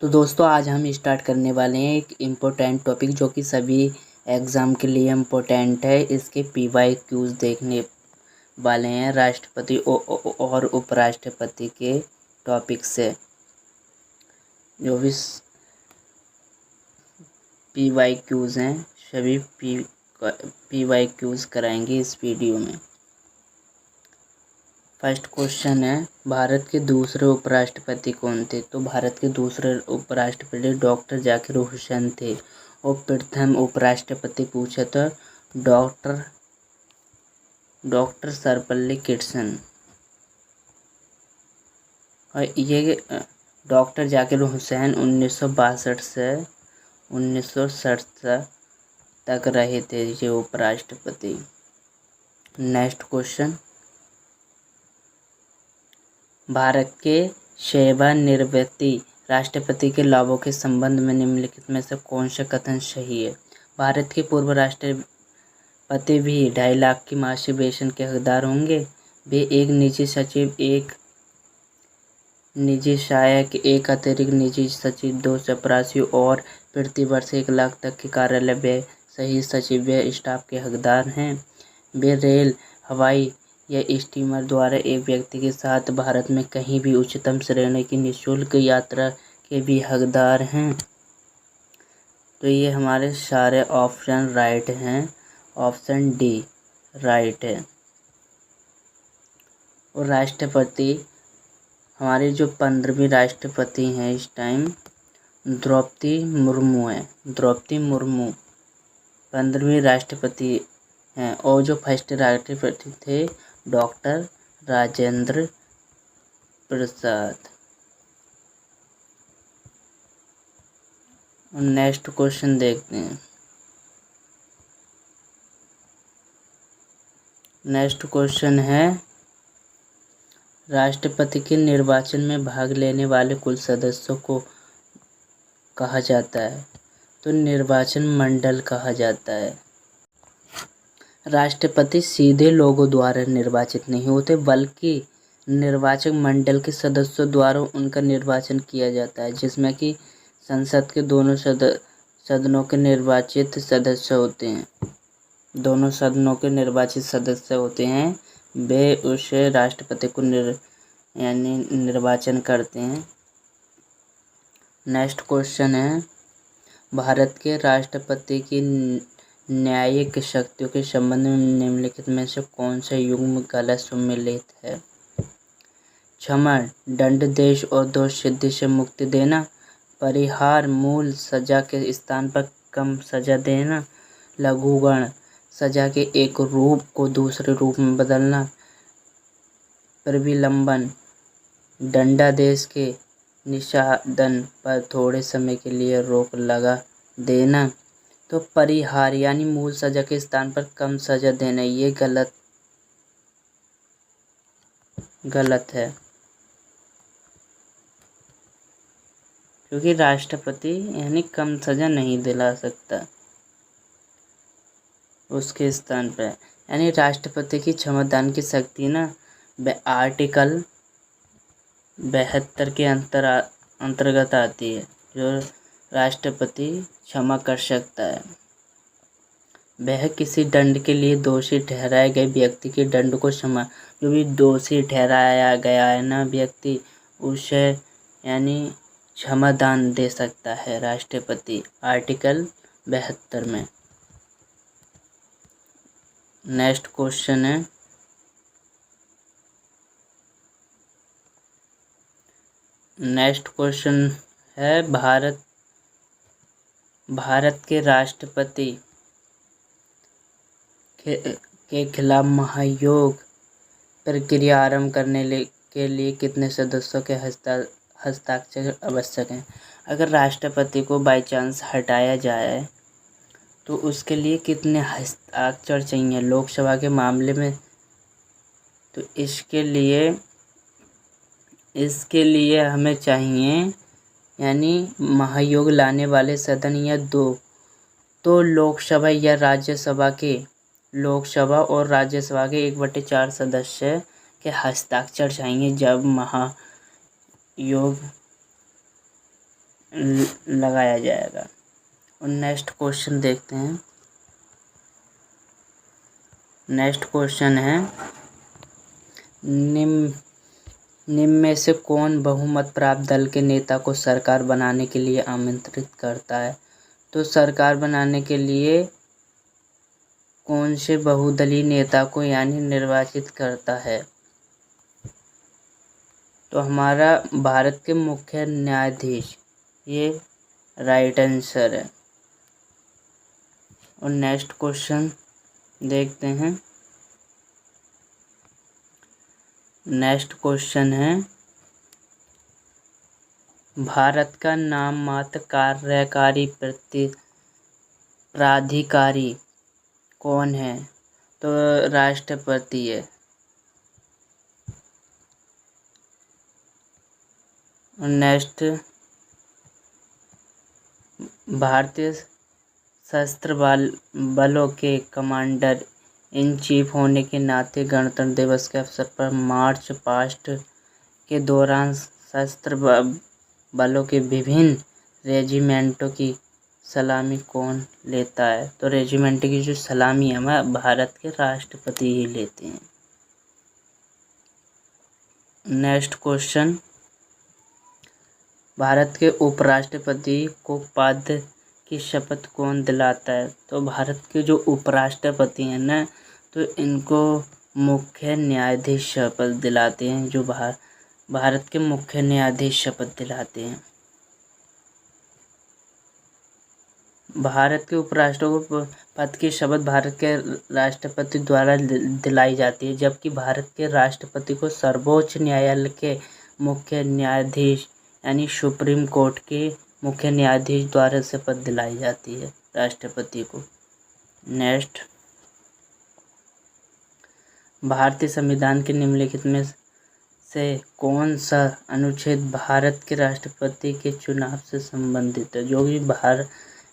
तो दोस्तों आज हम स्टार्ट करने वाले हैं एक इम्पोर्टेंट टॉपिक जो कि सभी एग्ज़ाम के लिए इम्पोर्टेंट है। इसके पीवाई क्यूज़ देखने वाले हैं राष्ट्रपति और उपराष्ट्रपति के टॉपिक से। जो भी पीवाई क्यूज़ हैं सभी पीवाई क्यूज़ कराएंगे इस वीडियो में। फर्स्ट क्वेश्चन है, भारत के दूसरे उपराष्ट्रपति कौन थे? तो भारत के दूसरे उपराष्ट्रपति डॉक्टर जाकिर हुसैन थे। और प्रथम उपराष्ट्रपति पूछा तो डॉक्टर सर्वपल्ली राधाकृष्णन। और ये डॉक्टर जाकिर हुसैन 1962 से 1967 तक रहे थे ये उपराष्ट्रपति। नेक्स्ट क्वेश्चन, भारत के सेवानिवृत्ति राष्ट्रपति के लाभों के संबंध में निम्नलिखित में से कौन सा कथन सही है? भारत के पूर्व राष्ट्रपति भी 2.5 लाख की मासिक वेतन के हकदार होंगे। वे एक निजी सचिव, एक निजी सहायक, एक अतिरिक्त निजी सचिव, 2 चपरासी और प्रति वर्ष 1 लाख तक के कार्यालय व्यय सहित सचिव स्टाफ के हकदार हैं। वे रेल, हवाई या स्टीमर द्वारा एक व्यक्ति के साथ भारत में कहीं भी उच्चतम श्रेणी की निःशुल्क यात्रा के भी हकदार हैं। तो ये हमारे सारे ऑप्शन राइट हैं। ऑप्शन डी राइट है। और राष्ट्रपति हमारे जो 15वीं राष्ट्रपति हैं इस टाइम द्रौपदी मुर्मू है। द्रौपदी मुर्मू 15वीं राष्ट्रपति हैं। और जो फर्स्ट राष्ट्रपति थे doctor Rajendra Prasad. Next question देखते हैं। नेक्स्ट क्वेश्चन है, राष्ट्रपति के निर्वाचन में भाग लेने वाले कुल सदस्यों को कहा जाता है? तो निर्वाचन मंडल कहा जाता है। राष्ट्रपति सीधे लोगों द्वारा निर्वाचित नहीं होते बल्कि निर्वाचक मंडल के सदस्यों द्वारा उनका निर्वाचन किया जाता है, जिसमें कि संसद के दोनों सदनों के निर्वाचित सदस्य होते हैं। दोनों सदनों के निर्वाचित सदस्य होते हैं, वे उस राष्ट्रपति को निर्वाचन करते हैं। नेक्स्ट क्वेश्चन है, भारत के राष्ट्रपति की न्यायिक शक्तियों के संबंध में निम्नलिखित में से कौन सा युग्म गलत सम्मिलित है? क्षमा, दंडादेश और दोषसिद्धि से मुक्ति देना, परिहार, मूल सजा के स्थान पर कम सजा देना, लघुगण, सजा के एक रूप को दूसरे रूप में बदलना, प्रविलंबन, दंडादेश के निष्पादन पर थोड़े समय के लिए रोक लगा देना। तो परिहार यानी मूल सजा के स्थान पर कम सजा देना, ये गलत है, क्योंकि राष्ट्रपति यानी कम सजा नहीं दिला सकता उसके स्थान पर। यानी राष्ट्रपति की क्षमादान की शक्ति ना आर्टिकल 72 के अंतर्गत आती है, जो राष्ट्रपति क्षमा कर सकता है। वह किसी दंड के लिए दोषी ठहराए गए व्यक्ति के दंड को जो भी दोषी ठहराया गया है ना व्यक्ति, उसे यानी क्षमादान दे सकता है राष्ट्रपति, आर्टिकल 72 में। नेक्स्ट क्वेश्चन है, भारत के राष्ट्रपति के खिलाफ महाभियोग प्रक्रिया आरंभ करने के लिए कितने सदस्यों के हस्ताक्षर आवश्यक हैं? अगर राष्ट्रपति को बाई चांस हटाया जाए तो उसके लिए कितने हस्ताक्षर चाहिए लोकसभा के मामले में? तो इसके लिए हमें चाहिए यानी महाभियोग लाने वाले सदन या तो लोकसभा और राज्यसभा के 1/4 सदस्य के हस्ताक्षर चाहिए जब महाभियोग लगाया जाएगा। और नेक्स्ट क्वेश्चन देखते हैं। नेक्स्ट क्वेश्चन है, निम्न में से कौन बहुमत प्राप्त दल के नेता को सरकार बनाने के लिए आमंत्रित करता है? तो सरकार बनाने के लिए कौन से बहुदलीय नेता को यानी निर्वाचित करता है? तो हमारा भारत के मुख्य न्यायाधीश, ये राइट आंसर है। और नेक्स्ट क्वेश्चन देखते हैं। नेक्स्ट क्वेश्चन है, भारत का नाम मात्र कार्यकारी प्राधिकारी कौन है? तो राष्ट्रपति है। नेक्स्ट, भारतीय सशस्त्र बलों के कमांडर इन चीफ होने के नाते गणतंत्र दिवस के अवसर पर मार्च पास्ट के दौरान सशस्त्र बलों के विभिन्न रेजिमेंटों की सलामी कौन लेता है? तो रेजिमेंट की जो सलामी है हमारे भारत के राष्ट्रपति ही लेते हैं। नेक्स्ट क्वेश्चन, भारत के उपराष्ट्रपति को पद की शपथ कौन दिलाता है? तो भारत के जो उपराष्ट्रपति हैं ना, तो इनको मुख्य न्यायाधीश शपथ दिलाते हैं। जो भारत के मुख्य न्यायाधीश शपथ दिलाते हैं। भारत के उपराष्ट्रपति पद की शपथ भारत के राष्ट्रपति द्वारा दिलाई जाती है, जबकि भारत के राष्ट्रपति को सर्वोच्च न्यायालय के मुख्य न्यायाधीश यानी सुप्रीम कोर्ट के मुख्य न्यायाधीश द्वारा शपथ दिलाई जाती है राष्ट्रपति को। नेक्स्ट, भारतीय संविधान के निम्नलिखित में से कौन सा अनुच्छेद भारत के राष्ट्रपति के चुनाव से संबंधित है? जो भी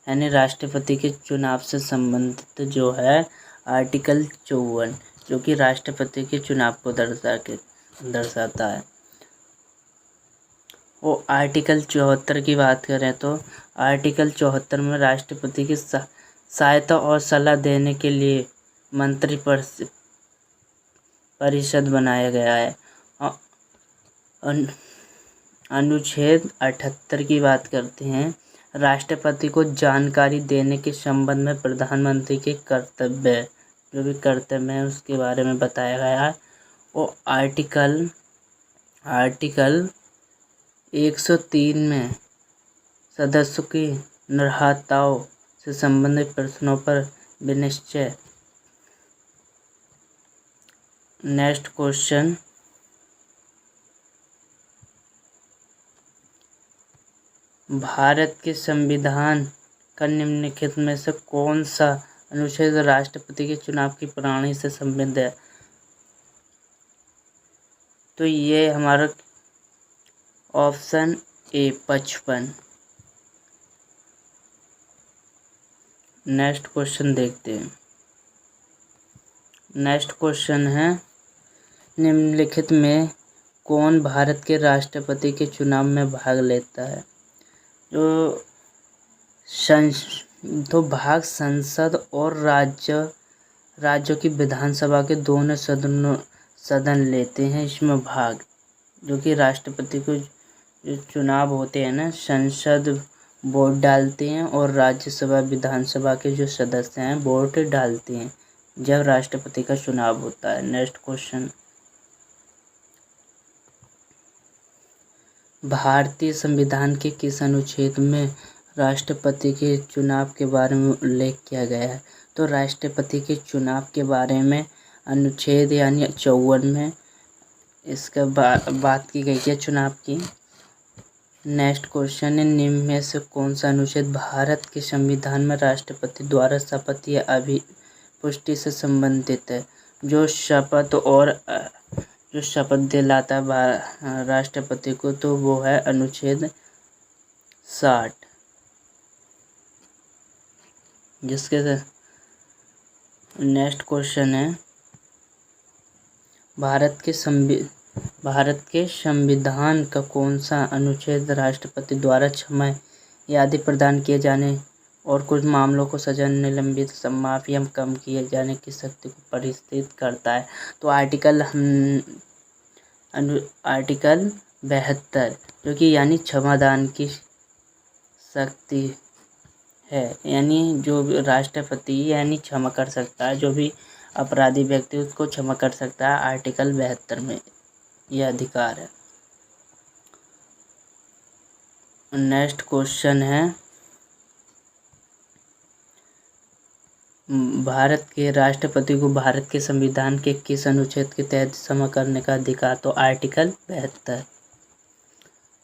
यानी राष्ट्रपति के चुनाव से संबंधित जो है आर्टिकल 54, जो कि राष्ट्रपति के चुनाव को दर्शाता है। वो आर्टिकल 74 की बात करें तो आर्टिकल 74 में राष्ट्रपति की सहायता और सलाह देने के लिए मंत्री परिषद बनाया गया है। अनुच्छेद 78 की बात करते हैं, राष्ट्रपति को जानकारी देने के संबंध में प्रधानमंत्री के कर्तव्य, जो भी कर्तव्य है उसके बारे में बताया गया है। वो आर्टिकल 103 में सदस्यों की अर्हताओं से संबंधित प्रश्नों पर विनिश्चय। नेक्स्ट क्वेश्चन, भारत के संविधान का निम्नलिखित में से कौन सा अनुच्छेद राष्ट्रपति के चुनाव की प्रणाली से संबंधित है? तो ये हमारा ऑप्शन ए 55। नेक्स्ट क्वेश्चन देखते हैं। नेक्स्ट क्वेश्चन है, निम्नलिखित में कौन भारत के राष्ट्रपति के चुनाव में भाग लेता है? तो भाग संसद और राज्यों की विधानसभा के दोनों सदन लेते हैं इसमें भाग। जो कि राष्ट्रपति को जो चुनाव होते हैं ना, संसद वोट डालते हैं और राज्यसभा विधानसभा के जो सदस्य हैं वोट डालते हैं जब राष्ट्रपति का चुनाव होता है। नेक्स्ट क्वेश्चन, भारतीय संविधान के किस अनुच्छेद में राष्ट्रपति के चुनाव के बारे में उल्लेख किया गया है? तो राष्ट्रपति के चुनाव के बारे में अनुच्छेद यानी 54 में इसका बात की गई है चुनाव की। नेक्स्ट क्वेश्चन है, निम्न में से कौन सा अनुच्छेद भारत के संविधान में राष्ट्रपति द्वारा शपथ या अभिपुष्टि से संबंधित है? जो शपथ दिलाता है राष्ट्रपति को, तो वो है अनुच्छेद 60, जिसके नेक्स्ट क्वेश्चन है, भारत के भारत के संविधान का कौन सा अनुच्छेद राष्ट्रपति द्वारा क्षमा या आदि प्रदान किए जाने और कुछ मामलों को सजा, निलंबित, समाप्त या कम किए जाने की शक्ति को परिष्कृत करता है? तो आर्टिकल 72, जो कि यानी क्षमादान की शक्ति है, यानी जो राष्ट्रपति यानी क्षमा कर सकता है, जो भी अपराधी व्यक्ति उसको क्षमा कर सकता है। आर्टिकल 72 में यह अधिकार है। नेक्स्ट क्वेश्चन है, भारत के राष्ट्रपति को भारत के संविधान के किस अनुच्छेद के तहत क्षमा करने का अधिकार? तो आर्टिकल 72।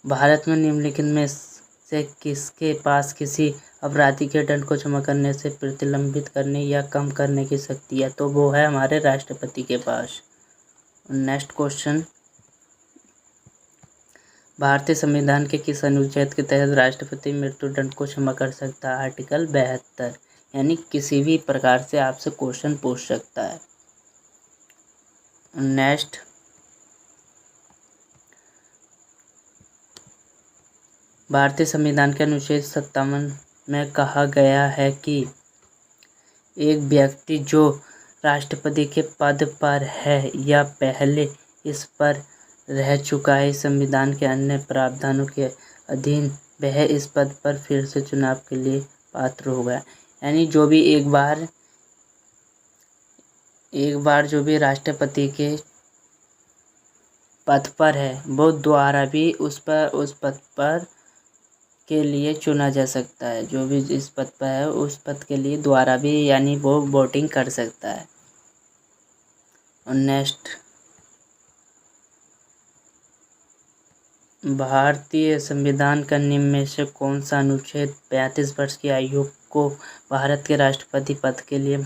भारत में निम्नलिखित में से किसके पास किसी अपराधी के दंड को क्षमा करने से प्रतिलंबित करने या कम करने की शक्ति है? तो वो है हमारे राष्ट्रपति के पास। नेक्स्ट क्वेश्चन, भारतीय संविधान के किस अनुच्छेद के तहत राष्ट्रपति मृत्युदंड को क्षमा कर सकता है? आर्टिकल 72, यानी किसी भी प्रकार से आपसे क्वेश्चन पूछ सकता है। नेक्स्ट, भारतीय संविधान के अनुच्छेद 57 में कहा गया है कि एक व्यक्ति जो राष्ट्रपति के पद पर है या पहले इस पर रह चुका है, संविधान के अन्य प्रावधानों के अधीन वह इस पद पर फिर से चुनाव के लिए पात्र होगा। यानी जो भी एक बार जो भी राष्ट्रपति के पद पर है, वो द्वारा भी उस पद पर के लिए चुना जा सकता है। जो भी इस पद पर है उस पद के लिए द्वारा भी, यानी वो वोटिंग कर सकता है। और नेक्स्ट, भारतीय संविधान का निम्न में से कौन सा अनुच्छेद 35 वर्ष की आयु को भारत के राष्ट्रपति पद के लिए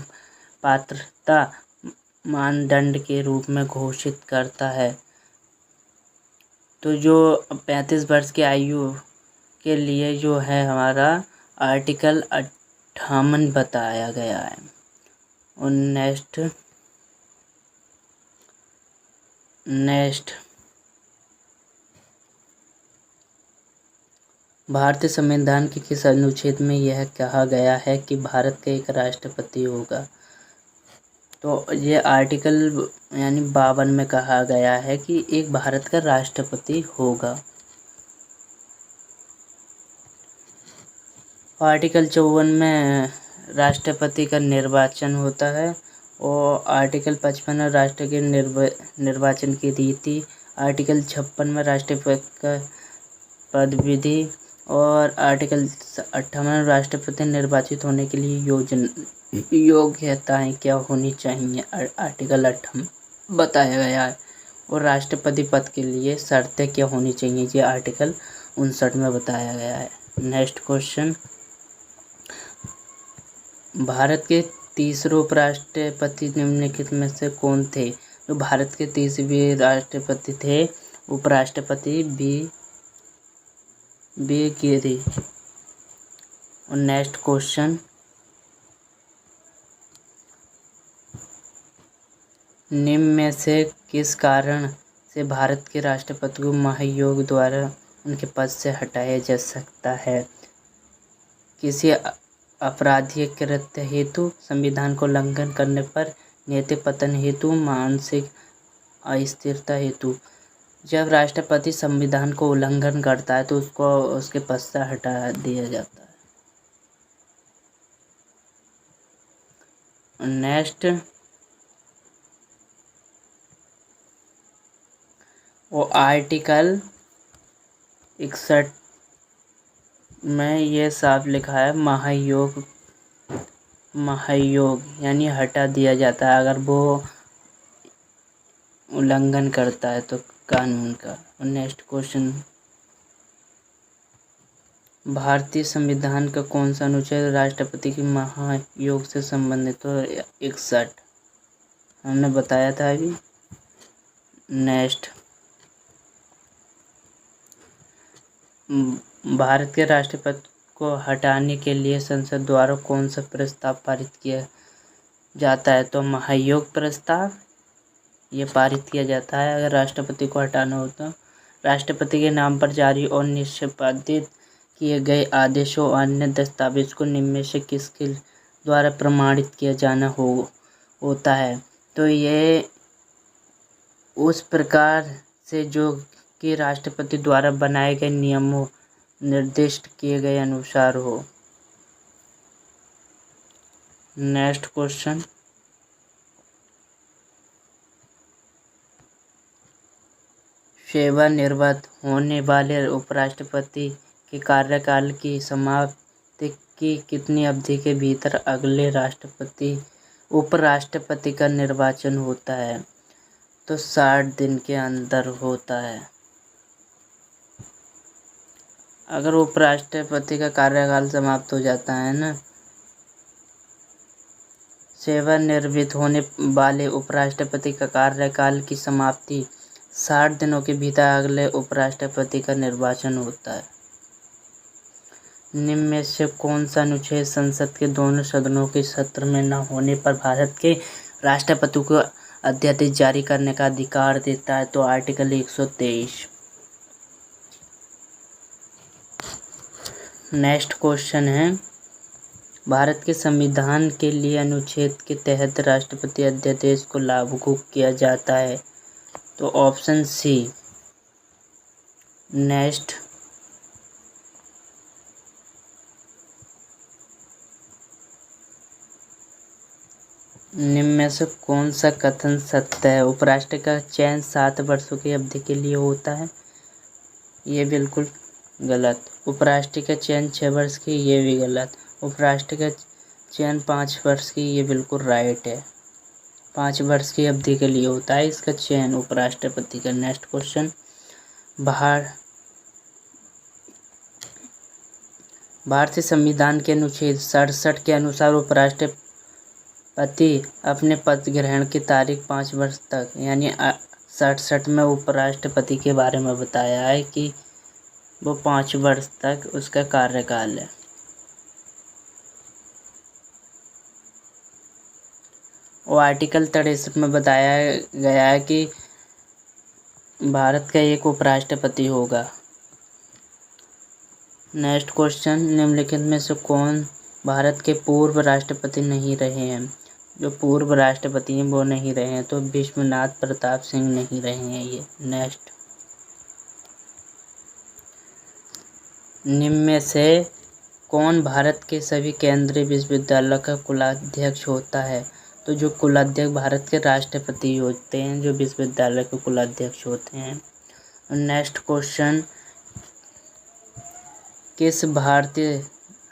पात्रता मानदंड के रूप में घोषित करता है? तो जो 35 वर्ष की आयु के लिए जो है हमारा आर्टिकल 58 बताया गया है। और नेक्स्ट, भारतीय संविधान के किस अनुच्छेद में यह कहा गया है कि भारत का एक राष्ट्रपति होगा? तो ये आर्टिकल यानी 52 में कहा गया है कि एक भारत का राष्ट्रपति होगा। आर्टिकल 54 में राष्ट्रपति का निर्वाचन होता है। और आर्टिकल 55 में राष्ट्र के निर्वाचन की रीति। आर्टिकल 56 में राष्ट्रपति का पद विधि। और आर्टिकल 58 में राष्ट्रपति निर्वाचित होने के लिए योग्यताएं क्या होनी चाहिए? आर्टिकल 58 बताया गया है। और राष्ट्रपति पद के लिए शर्तें क्या होनी चाहिए? ये आर्टिकल 59 में बताया गया है। नेक्स्ट क्वेश्चन, भारत के तीसरे उपराष्ट्रपति निम्नलिखित में से कौन थे? जो भारत के तीसरे राष्ट्रपति थे, उपराष्ट्रपति बी गिरी। और नेक्स्ट क्वेश्चन, निम्न में से किस कारण से भारत के राष्ट्रपति को महाभियोग द्वारा उनके पद से हटाया जा सकता है? किसी आपराधिक कृत्य हेतु, संविधान को उल्लंघन करने पर, नैतिक पतन हेतु, मानसिक अस्थिरता हेतु। जब राष्ट्रपति संविधान को उल्लंघन करता है तो उसको उसके पद से हटा दिया जाता है। नेक्स्ट, वो आर्टिकल 61 में ये साफ लिखा है, महाभियोग यानी हटा दिया जाता है अगर वो उल्लंघन करता है तो कानून का। और नेक्स्ट क्वेश्चन, भारतीय संविधान का कौन सा अनुच्छेद राष्ट्रपति के महाभियोग से संबंधित? तो 61 हमने बताया था अभी। नेक्स्ट, भारत के राष्ट्रपति को हटाने के लिए संसद द्वारा कौन सा प्रस्ताव पारित किया जाता है? तो महाभियोग प्रस्ताव ये पारित किया जाता है अगर राष्ट्रपति को हटाना हो तो। राष्ट्रपति के नाम पर जारी और निष्पादित किए गए आदेशों और अन्य दस्तावेज को निम्न में से किसके द्वारा प्रमाणित किया जाना होता है? तो ये उस प्रकार से जो कि राष्ट्रपति द्वारा बनाए गए नियमों निर्दिष्ट किए गए अनुसार हो। नेक्स्ट क्वेश्चन, सेवानिवृत्त होने वाले उपराष्ट्रपति के कार्यकाल की समाप्ति की कितनी अवधि के भीतर अगले उपराष्ट्रपति का निर्वाचन होता है? तो 60 दिन के अंदर होता है। अगर उपराष्ट्रपति का कार्यकाल समाप्त हो जाता है ना, सेवानिवृत्त होने वाले उपराष्ट्रपति का कार्यकाल की समाप्ति 60 दिनों के भीतर अगले उपराष्ट्रपति का निर्वाचन होता है। निम्न में से कौन सा अनुच्छेद संसद के दोनों सदनों के सत्र में न होने पर भारत के राष्ट्रपति को अध्यादेश जारी करने का अधिकार देता है? तो आर्टिकल 123। नेक्स्ट क्वेश्चन है, भारत के संविधान के लिए अनुच्छेद के तहत राष्ट्रपति अध्यादेश को लागू किया जाता है? तो ऑप्शन सी। नेक्स्ट, निम्न में से कौन सा कथन सत्य है? उपराष्ट्रपति का चयन 7 वर्षों की अवधि के लिए होता है? ये बिल्कुल गलत। उपराष्ट्रपति का चयन 6 वर्ष की, ये भी गलत। उपराष्ट्रपति का चयन 5 वर्ष की, ये बिल्कुल राइट है। 5 वर्ष की अवधि के लिए होता है इसका चयन उपराष्ट्रपति का। नेक्स्ट क्वेश्चन, भारतीय संविधान के अनुच्छेद 67 के अनुसार उपराष्ट्रपति अपने पद ग्रहण की तारीख 5 वर्ष तक, यानी 67 में उपराष्ट्रपति के बारे में बताया है कि वो 5 वर्ष तक उसका कार्यकाल है। और आर्टिकल 63 में बताया गया है कि भारत का एक उपराष्ट्रपति होगा। नेक्स्ट क्वेश्चन, निम्नलिखित में से कौन भारत के पूर्व राष्ट्रपति नहीं रहे हैं? जो पूर्व राष्ट्रपति हैं वो नहीं रहे हैं, तो विश्वनाथ प्रताप सिंह नहीं रहे हैं ये। नेक्स्ट, निम्न में से कौन भारत के सभी केंद्रीय विश्वविद्यालयों का कुलाध्यक्ष होता है? तो जो कुलाध्यक्ष भारत के राष्ट्रपति होते हैं, जो विश्वविद्यालय के कुलाध्यक्ष होते हैं। नेक्स्ट क्वेश्चन, किस भारतीय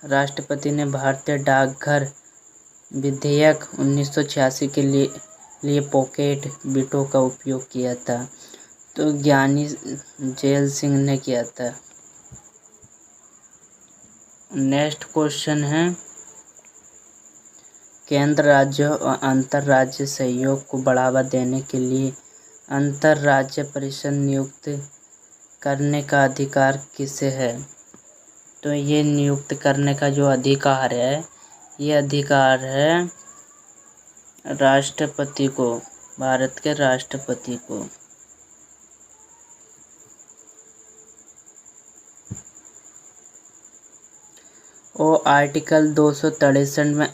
राष्ट्रपति ने भारतीय डाकघर विधेयक 1986 के लिए पॉकेट वीटो का उपयोग किया था? तो ज्ञानी जैल सिंह ने किया था। नेक्स्ट क्वेश्चन है, केंद्र राज्य और अंतर्राज्य सहयोग को बढ़ावा देने के लिए अंतर्राज्य परिषद नियुक्त करने का अधिकार किसे है? तो ये नियुक्त करने का जो अधिकार है, ये अधिकार है राष्ट्रपति को, भारत के राष्ट्रपति को। और आर्टिकल 263 में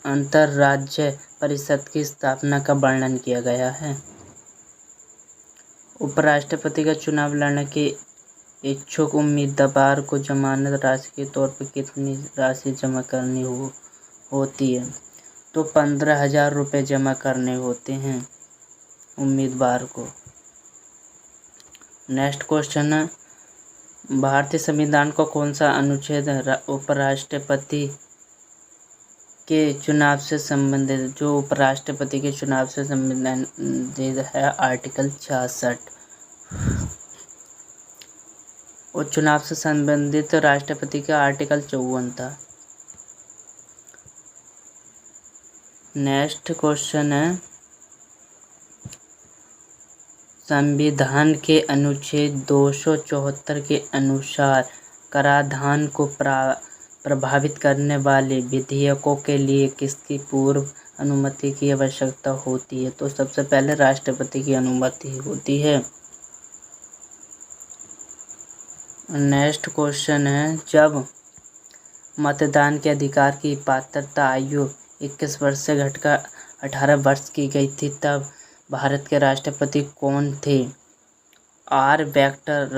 अंतर्राज्य परिषद की स्थापना का वर्णन किया गया है। उपराष्ट्रपति का चुनाव लड़ने के इच्छुक उम्मीदवार को जमानत राशि के तौर पर कितनी राशि जमा करनी होती है? तो 15,000 रुपये जमा करने होते हैं उम्मीदवार को। नेक्स्ट क्वेश्चन है, भारतीय संविधान का कौन सा अनुच्छेद उपराष्ट्रपति के चुनाव से संबंधित, जो उपराष्ट्रपति के चुनाव से संबंधित है? आर्टिकल 66। और चुनाव से संबंधित राष्ट्रपति का आर्टिकल 54 था। नेक्स्ट क्वेश्चन है, संविधान के अनुच्छेद 274 के अनुसार कराधान को प्रभावित करने वाले विधेयकों के लिए किसकी पूर्व अनुमति की आवश्यकता होती है? तो सबसे पहले राष्ट्रपति की अनुमति होती है। नेक्स्ट क्वेश्चन है, जब मतदान के अधिकार की पात्रता आयु 21 वर्ष से घटकर 18 वर्ष की गई थी, तब भारत के राष्ट्रपति कौन थे? आर वेंकटर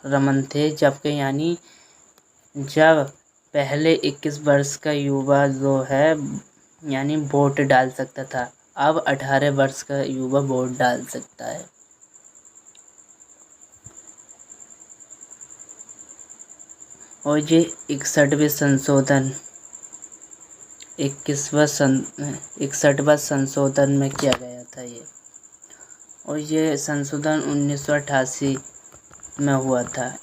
रमन थे। जबकि यानी जब पहले 21 वर्ष का युवा जो है यानी वोट डाल सकता था, अब 18 वर्ष का युवा वोट डाल सकता है। और ये 61वां संशोधन 61वां संशोधन में किया गया था ये, और ये संशोधन 1988 में हुआ था।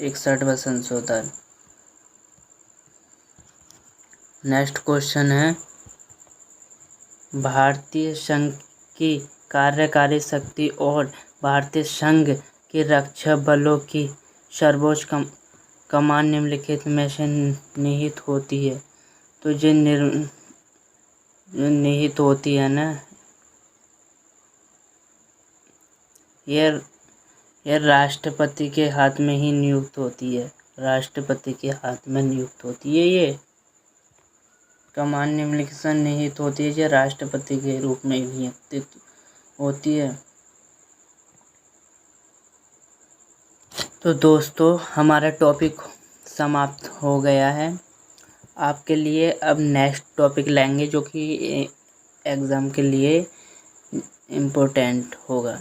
61वां संशोधन। नेक्स्ट क्वेश्चन है, भारतीय संघ की कार्यकारी शक्ति और भारतीय संघ के रक्षा बलों की सर्वोच्च कमान निम्नलिखित में से निहित होती है? तो ये निहित होती है ना, यह राष्ट्रपति के हाथ में ही नियुक्त होती है। राष्ट्रपति के हाथ में नियुक्त होती है ये कमान निम्नलिखित में निहित होती है, ये राष्ट्रपति के रूप में नियुक्त होती है। तो दोस्तों, हमारा टॉपिक समाप्त हो गया है। आपके लिए अब नेक्स्ट टॉपिक लेंगे जो कि एग्ज़ाम के लिए इम्पोर्टेंट होगा।